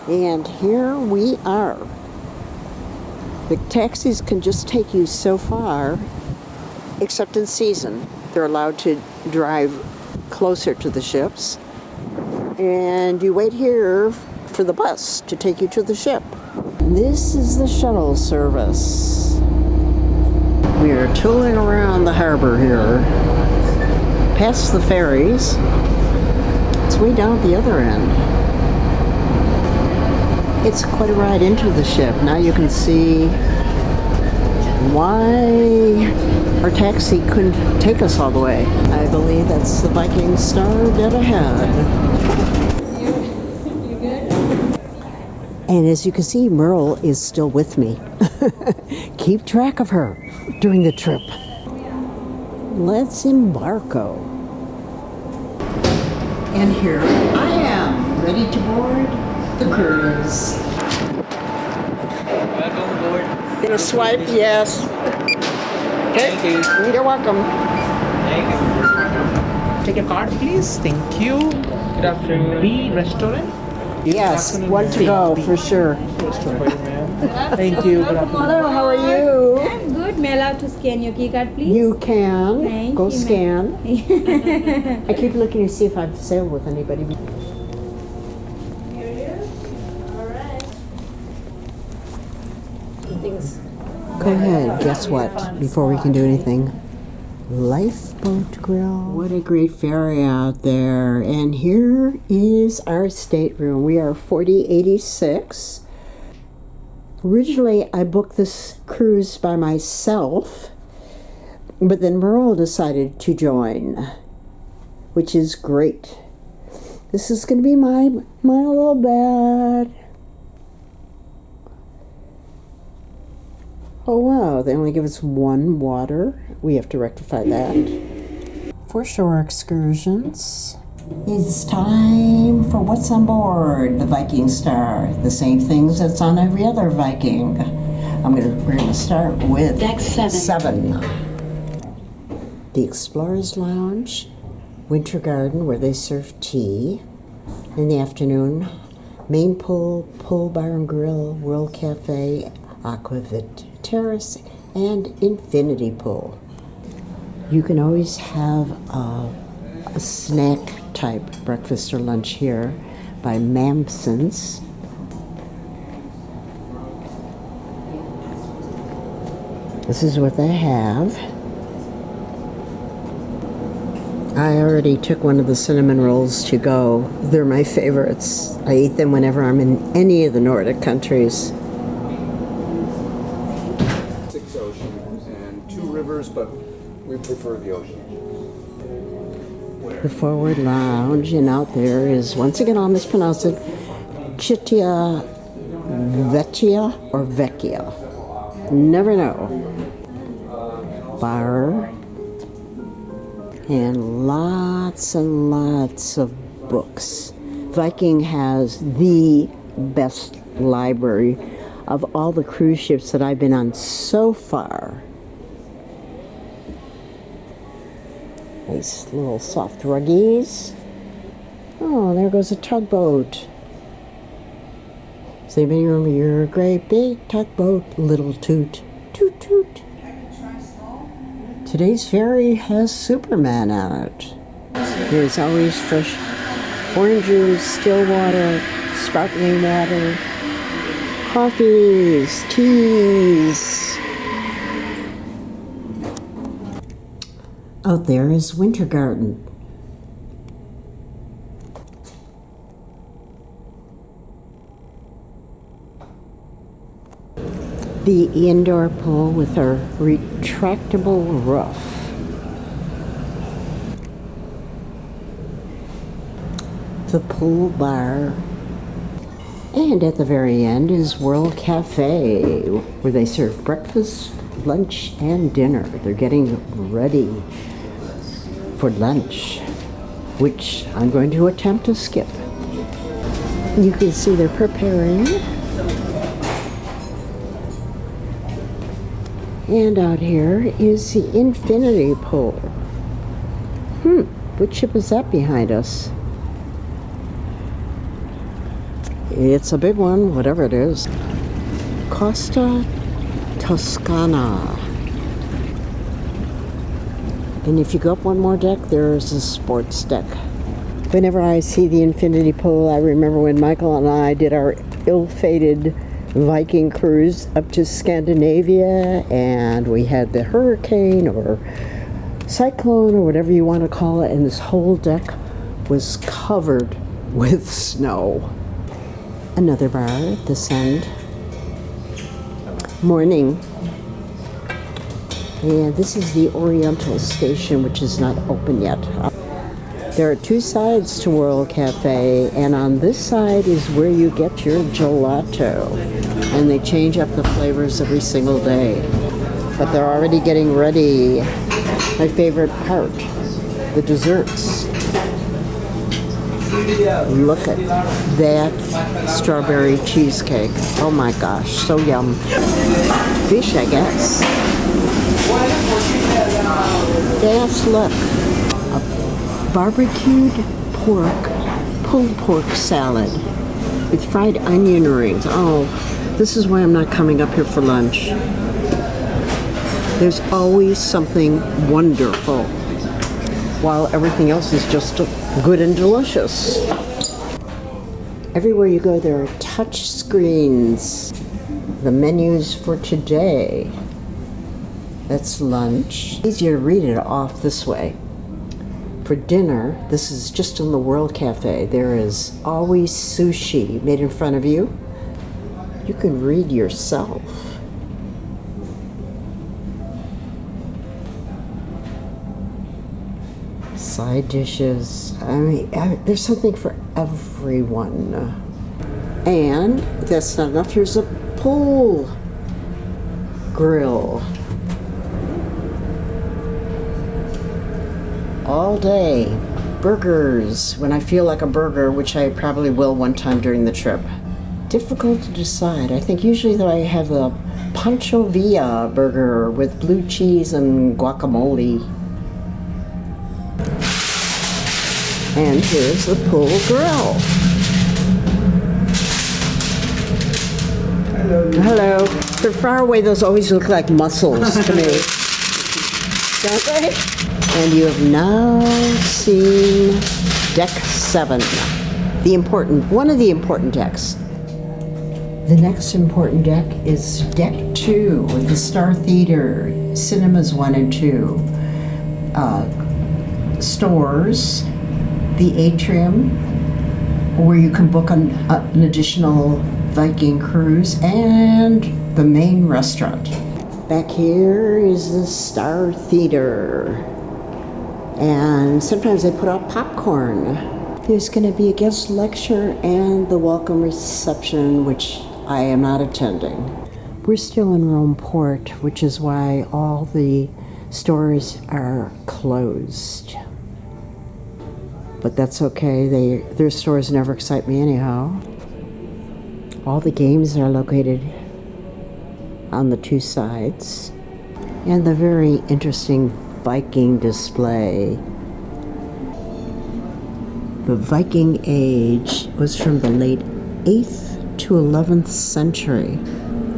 And here we are. The taxis can just take you so far, except in season. They're allowed to drive closer to the ships. And you wait here for the bus to take you to the ship. This is the shuttle service. We are tooling around the harbor here, past the ferries. It's way down at the other end. It's quite a ride into the ship. Now you can see why our taxi couldn't take us all the way. I believe that's the Viking star dead ahead. And as you can see, Merle is still with me. Keep track of her during the trip. Let's embarco. And here I am, ready to board the cruise. Welcome aboard. Gonna swipe, yes. Okay. Thank you. You're welcome. Thank you. Take a card, please. Thank you. Good afternoon. B restaurant. Yes, one to go for sure. Thank you. Good afternoon. Hello, how are you? I'm good. May I allow to scan your key card, please? You can. Thank Go you, scan. I keep looking to see if I've sailed with anybody. Here it is. All right. Go ahead. Guess what? Before we can do anything. Lifeboat grill. What a great ferry out there. And here is our stateroom. We are 4086. Originally, I booked this cruise by myself, but then Merle decided to join, which is great. This is going to be my little bed. Oh wow, they only give us one water. We have to rectify that. For shore excursions, it's time for what's on board the Viking Star. The same things that's on every other Viking. We're gonna start with Deck 7. The Explorers Lounge, Winter Garden where they serve tea. In the afternoon, main pool, pool bar and grill, World Cafe, Aquavit Terrace, and Infinity Pool. You can always have a snack type breakfast or lunch here by Mamson's. This is what they have. I already took one of the cinnamon rolls to go. They're my favorites. I eat them whenever I'm in any of the Nordic countries. 6 oceans and 2 rivers, but we prefer the ocean. The forward lounge, and out there is, once again I'll mispronounce it, Chitia Vecchia or Vecchia. Never know. Bar. And lots of books. Viking has the best library of all the cruise ships that I've been on so far. Nice little soft ruggies. Oh, there goes a tugboat. Does anybody remember your great big tugboat, little toot, toot toot? Today's ferry has Superman on it. There's always fresh orange juice, still water, sparkling water, coffees, teas. Out there is Winter Garden. The indoor pool with a retractable roof. The pool bar. And at the very end is World Cafe, where they serve breakfast, lunch, and dinner. They're getting ready for lunch, which I'm going to attempt to skip. You can see they're preparing. And out here is the Infinity Pool. Which ship is that behind us? It's a big one, whatever it is. Costa Toscana. And if you go up one more deck, there's a sports deck. Whenever I see the infinity pool, I remember when Michael and I did our ill-fated Viking cruise up to Scandinavia, and we had the hurricane or cyclone or whatever you want to call it, and this whole deck was covered with snow. Another bar at this end. Morning. And this is the Oriental Station, which is not open yet. There are two sides to World Cafe, and on this side is where you get your gelato. And they change up the flavors every single day. But they're already getting ready. My favorite part, the desserts. Look at that strawberry cheesecake. Oh my gosh, so yum. Fish, I guess. Yes, look. A barbecued pork, pulled pork salad with fried onion rings. Oh, this is why I'm not coming up here for lunch. There's always something wonderful, while everything else is just good and delicious. Everywhere you go, there are touch screens. The menus for today. That's lunch. Easier to read it off this way. For dinner, this is just in the World Cafe. There is always sushi made in front of you. You can read yourself. Side dishes. I mean, there's something for everyone. And if that's not enough, here's a pool grill. All day. Burgers. When I feel like a burger, which I probably will one time during the trip. Difficult to decide. I think usually though I have the Pancho Villa burger with blue cheese and guacamole. And here's the pool grill. Hello. From far away, those always look like mussels to me. Don't they? And you have now seen Deck 7. One of the important decks. The next important deck is Deck 2 with the Star Theater, Cinemas 1 and 2, stores, the atrium, where you can book an additional Viking cruise, and the main restaurant. Back here is the Star Theater. And sometimes they put out popcorn. There's going to be a guest lecture and the welcome reception, which I am not attending. We're still in Rome Port, which is why all the stores are closed. But that's okay. Their stores never excite me anyhow. All the games are located on the two sides. And the very interesting Viking display. The Viking age was from the late 8th to 11th century.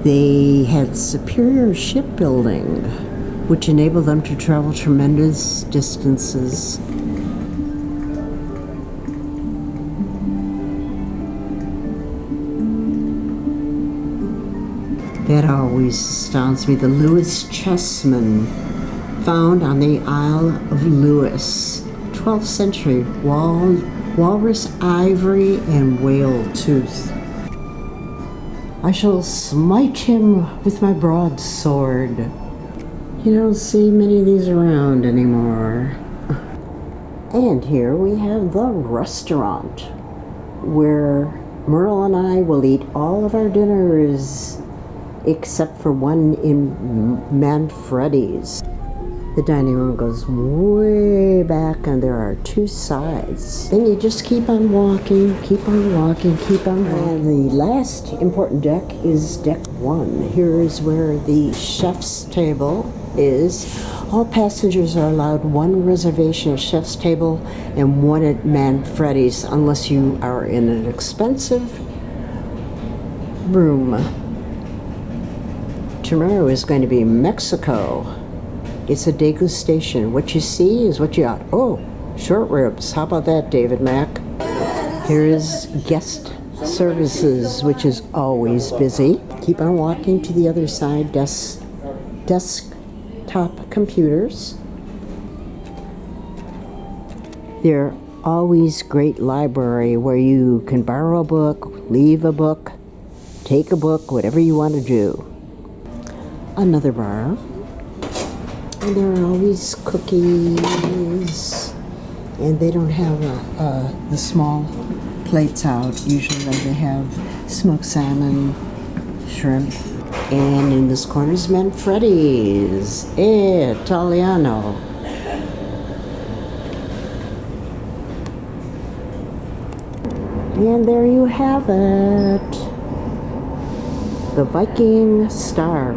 They had superior shipbuilding, which enabled them to travel tremendous distances. That always astounds me. The Lewis chessmen, found on the Isle of Lewis, 12th century, walrus ivory and whale tooth. I shall smite him with my broadsword. You don't see many of these around anymore. And here we have the restaurant, where Merle and I will eat all of our dinners, except for one in Manfredi's. The dining room goes way back, and there are two sides. Then you just keep on walking, keep on walking, keep on walking. And the last important deck is Deck 1. Here is where the chef's table is. All passengers are allowed one reservation at chef's table and one at Manfredi's, unless you are in an expensive room. Tomorrow is going to be Mexico. It's a degustation. What you see is what you got. Oh, short ribs. How about that, David Mack? Here is guest services, which is always busy. Keep on walking to the other side. Desktop computers. They're always great library where you can borrow a book, leave a book, take a book, whatever you want to do. Another bar. And there are always cookies. And they don't have the small plates out. Usually they have smoked salmon, shrimp. And in this corner is Manfredi's Italiano. And there you have it. The Viking Star.